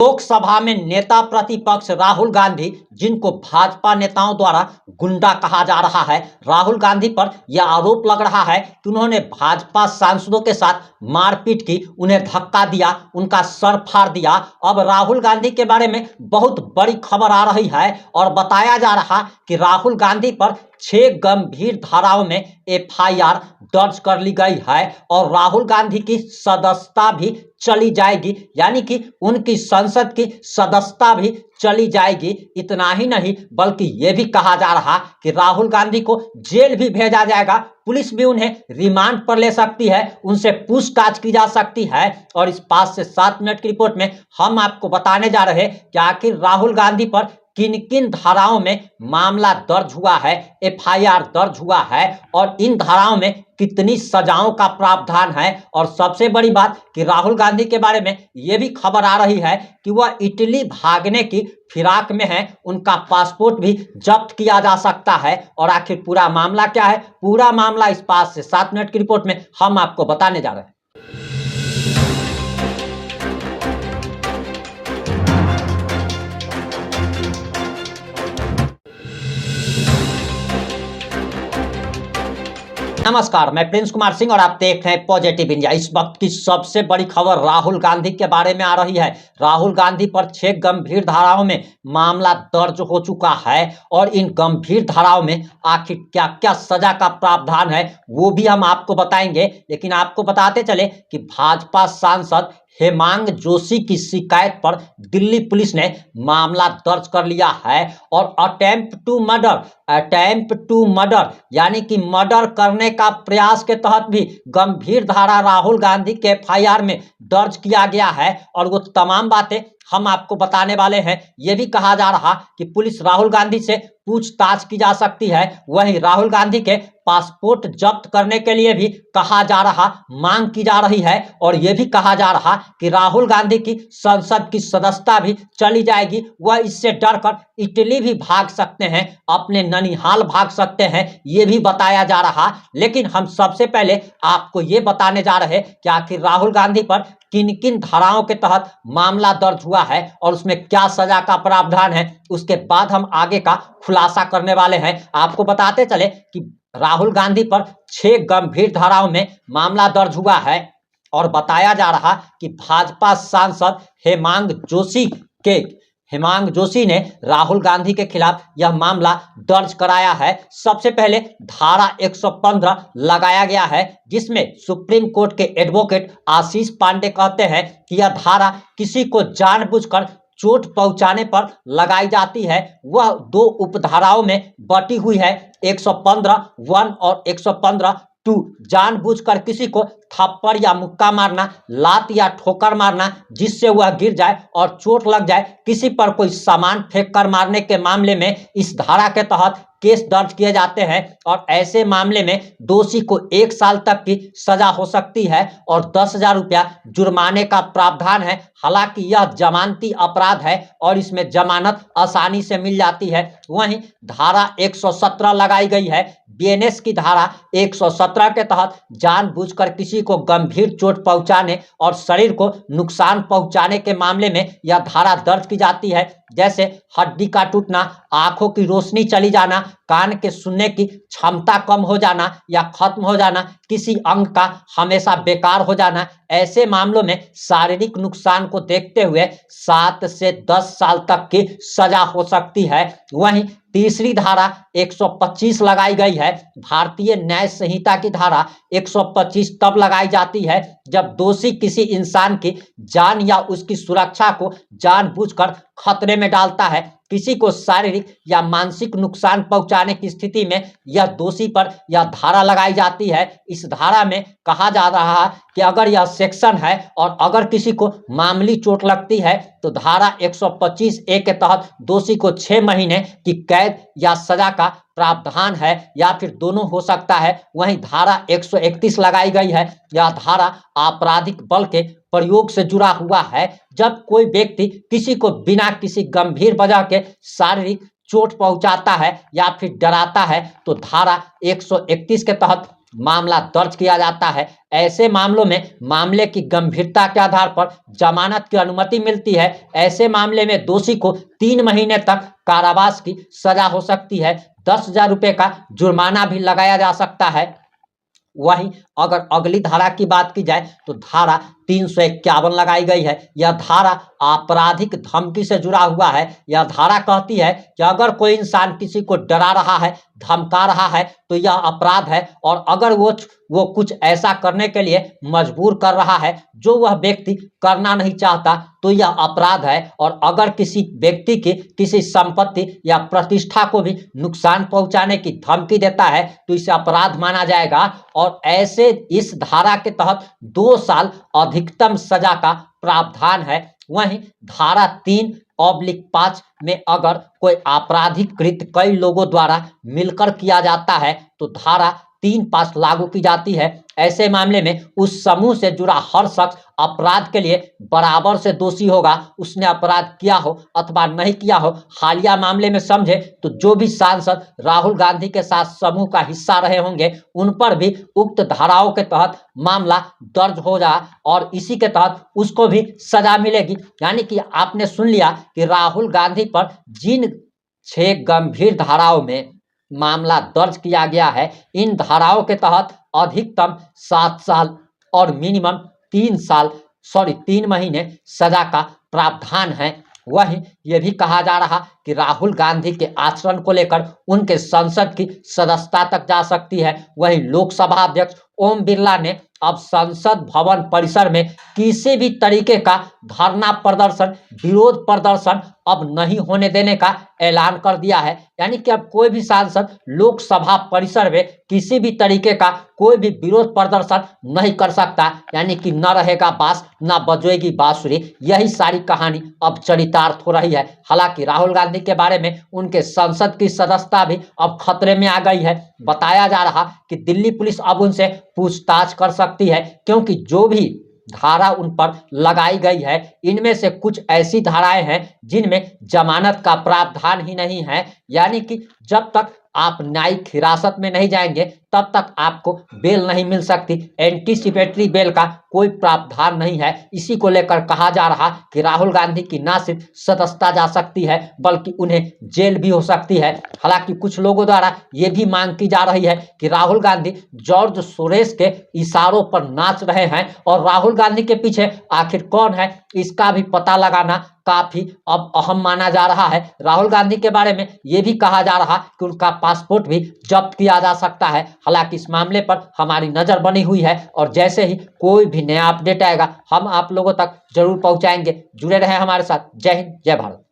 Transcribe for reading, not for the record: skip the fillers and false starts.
लोकसभा में नेता प्रतिपक्ष राहुल गांधी, जिनको भाजपा नेताओं द्वारा गुंडा कहा जा रहा है, राहुल गांधी पर यह आरोप लग रहा है कि उन्होंने भाजपा सांसदों के साथ मारपीट की, उन्हें धक्का दिया, उनका सर फाड़ दिया। अब राहुल गांधी के बारे में बहुत बड़ी खबर आ रही है और बताया जा रहा कि राहुल गांधी पर 6 गंभीर धाराओं में एफआईआर दर्ज कर ली गई है और राहुल गांधी की सदस्यता भी चली जाएगी, यानी कि उनकी संसद की सदस्यता भी चली जाएगी। इतना ही नहीं बल्कि यह भी कहा जा रहा कि राहुल गांधी को जेल भी भेजा जाएगा, पुलिस भी उन्हें रिमांड पर ले सकती है, उनसे पूछताछ की जा सकती है। और इस 5 से 7 मिनट की रिपोर्ट में हम आपको बताने जा रहे हैं कि आखिर राहुल गांधी पर किन किन धाराओं में मामला दर्ज हुआ है, एफआईआर दर्ज हुआ है और इन धाराओं में कितनी सजाओं का प्रावधान है। और सबसे बड़ी बात कि राहुल गांधी के बारे में यह भी खबर आ रही है कि वह इटली भागने की फिराक में है, उनका पासपोर्ट भी जब्त किया जा सकता है। और आखिर पूरा मामला क्या है, पूरा मामला इस 5 से 7 मिनट की रिपोर्ट में हम आपको बताने जा रहे हैं। नमस्कार, मैं प्रिंस कुमार सिंह और आप देख रहे हैं पॉजिटिव इंडिया। इस वक्त की सबसे बड़ी खबर राहुल गांधी के बारे में आ रही है। राहुल गांधी पर 6 गंभीर धाराओं में मामला दर्ज हो चुका है और इन गंभीर धाराओं में आखिर क्या क्या सजा का प्रावधान है वो भी हम आपको बताएंगे। लेकिन आपको बताते चले कि भाजपा सांसद हेमांग जोशी की शिकायत पर दिल्ली पुलिस ने मामला दर्ज कर लिया है और अटेम्प्ट टू मर्डर यानी कि मर्डर करने का प्रयास के तहत भी गंभीर धारा राहुल गांधी के एफआईआर में दर्ज किया गया है। और वो तमाम बातें हम आपको बताने वाले हैं। यह भी कहा जा रहा कि पुलिस राहुल गांधी से पूछताछ की जा सकती है। वहीं राहुल गांधी के पासपोर्ट जब्त करने के लिए भी कहा जा रहा, मांग की जा रही है। और यह भी कहा जा रहा कि राहुल गांधी की संसद की सदस्यता भी चली जाएगी, वह इससे डरकर इटली भी भाग सकते हैं, अपने ननिहाल भाग सकते हैं, यह भी बताया जा रहा। लेकिन हम सबसे पहले आपको ये बताने जा रहे कि आखिर राहुल गांधी पर किन किन धाराओं के तहत मामला दर्ज हुआ है और उसमें क्या सजा का प्रावधान है। उसके बाद हम आगे का खुलासा करने वाले हैं। आपको बताते चले कि राहुल गांधी पर 6 गंभीर धाराओं में मामला दर्ज हुआ है और बताया जा रहा कि भाजपा सांसद हेमांग जोशी ने राहुल गांधी के खिलाफ यह मामला दर्ज कराया है। सबसे पहले धारा 115 लगाया गया है, जिसमें सुप्रीम कोर्ट के एडवोकेट आशीष पांडे कहते हैं कि यह धारा किसी को जानबूझकर चोट पहुंचाने पर लगाई जाती है। वह 2 उपधाराओं में बटी हुई है, 115(1) और 115(2). जानबूझकर किसी को थप्पड़ या मुक्का मारना, लात या ठोकर मारना जिससे वह गिर जाए और चोट लग जाए, किसी पर कोई सामान फेंक कर मारने के मामले में इस धारा के तहत केस दर्ज किए जाते हैं। और ऐसे मामले में दोषी को 1 साल तक की सजा हो सकती है और 10,000 रुपया जुर्माने का प्रावधान है। हालांकि यह जमानती अपराध है और इसमें जमानत आसानी से मिल जाती है। वहीं धारा 117 लगाई गई है। बीएनएस की धारा 117 के तहत जानबूझकर किसी को गंभीर चोट पहुंचाने और शरीर को नुकसान पहुंचाने के मामले में यह धारा दर्ज की जाती है, जैसे हड्डी का टूटना, आंखों की रोशनी चली जाना, कान के सुनने की क्षमता कम हो जाना या खत्म हो जाना, किसी अंग का हमेशा बेकार हो जाना। ऐसे मामलों में शारीरिक नुकसान को देखते हुए 7 से 10 साल तक की सजा हो सकती है। वहीं तीसरी धारा 125 लगाई गई है। भारतीय न्याय संहिता की धारा 125 तब लगाई जाती है जब दोषी किसी इंसान की जान या उसकी सुरक्षा को जानबूझकर खतरे में डालता है। किसी को शारीरिक या मानसिक नुकसान पहुंचाने की स्थिति में यह दोषी पर यह धारा लगाई जाती है। इस धारा में कहा जा रहा है कि अगर यह सेक्शन है और अगर किसी को मामूली चोट लगती है तो धारा 125(a) के तहत दोषी को 6 महीने की कैद या सजा का प्रावधान है या फिर दोनों हो सकता है। वहीं धारा 131 लगाई गई है। यह धारा आपराधिक बल के प्रयोग से जुड़ा हुआ है। जब कोई व्यक्ति किसी को बिना किसी गंभीर वजह के शारीरिक चोट पहुंचाता है या फिर डराता है तो धारा 131 के तहत मामला दर्ज किया जाता है। ऐसे मामलों में मामले की गंभीरता के आधार पर जमानत की अनुमति मिलती है। ऐसे मामले में दोषी को 3 महीने तक कारावास की सजा हो सकती है। 10,000 रुपये का जुर्माना भी लगाया जा सकता है। वहीं अगर अगली धारा की बात की जाए तो धारा 351 लगाई गई है। यह धारा आपराधिक धमकी से जुड़ा हुआ है। यह धारा कहती है कि अगर कोई इंसान किसी को डरा रहा है, धमका रहा है तो यह अपराध है, और अगर वो कुछ ऐसा करने के लिए मजबूर कर रहा है जो वह व्यक्ति करना नहीं चाहता तो यह अपराध है। और अगर किसी व्यक्ति की किसी संपत्ति या प्रतिष्ठा को भी नुकसान पहुंचाने की धमकी देता है तो इसे अपराध माना जाएगा। और ऐसे इस धारा के तहत 2 साल अधिकतम सजा का प्रावधान है। वहीं धारा 3/5 में अगर कोई आपराधिक कृत्य कई लोगों द्वारा मिलकर किया जाता है तो धारा 3(5) लागू की जाती है। ऐसे मामले में उस समूह से जुड़ा हर शख्स अपराध के लिए बराबर से दोषी होगा, उसने अपराध किया हो अथवा नहीं किया हो। हालिया मामले में समझे तो जो भी सांसद राहुल गांधी के साथ समूह का हिस्सा रहे होंगे उन पर भी उक्त धाराओं के तहत मामला दर्ज हो जाए और इसी के तहत उसको भी सजा मिलेगी। यानी कि आपने सुन लिया कि राहुल गांधी पर जिन 6 गंभीर धाराओं में मामला दर्ज किया गया है, इन धाराओं के तहत अधिकतम 7 साल और मिनिमम 3 महीने सजा का प्रावधान है। वहीं यह भी कहा जा रहा कि राहुल गांधी के आचरण को लेकर उनके संसद की सदस्यता तक जा सकती है। वहीं लोकसभा अध्यक्ष ओम बिरला ने अब संसद भवन परिसर में किसी भी तरीके का धरना प्रदर्शन, विरोध प्रदर्शन अब नहीं होने देने का ऐलान कर दिया है। यानी कि अब कोई भी सांसद लोकसभा परिसर में किसी भी तरीके का कोई भी विरोध प्रदर्शन नहीं कर सकता। यानी कि न रहेगा बांस न बजेगी बांसुरी, यही सारी कहानी अब चरितार्थ हो रही है। हालांकि राहुल गांधी के बारे में उनके संसद की सदस्यता भी अब खतरे में आ गई है। बताया जा रहा कि दिल्ली पुलिस अब उनसे पूछताछ कर सकती है, क्योंकि जो भी धारा उन पर लगाई गई है इनमें से कुछ ऐसी धाराएं हैं जिनमें जमानत का प्रावधान ही नहीं है। यानी कि जब तक आप न्यायिक हिरासत में नहीं जाएंगे तब तक आपको बेल नहीं मिल सकती। एंटीसिपेटरी बेल का कोई प्रावधान नहीं है। इसी को लेकर कहा जा रहा कि राहुल गांधी की न सिर्फ सदस्यता जा सकती है बल्कि उन्हें जेल भी हो सकती है। हालांकि कुछ लोगों द्वारा ये भी मांग की जा रही है कि राहुल गांधी जॉर्ज सोरेस के इशारों पर नाच रहे हैं और राहुल गांधी के पीछे आखिर कौन है इसका भी पता लगाना काफी अब अहम माना जा रहा है। राहुल गांधी के बारे में यह भी कहा जा रहा कि उनका पासपोर्ट भी जब्त किया जा सकता है। हालांकि इस मामले पर हमारी नजर बनी हुई है और जैसे ही कोई भी नया अपडेट आएगा हम आप लोगों तक जरूर पहुंचाएंगे। जुड़े रहें हमारे साथ। जय हिंद, जय भारत।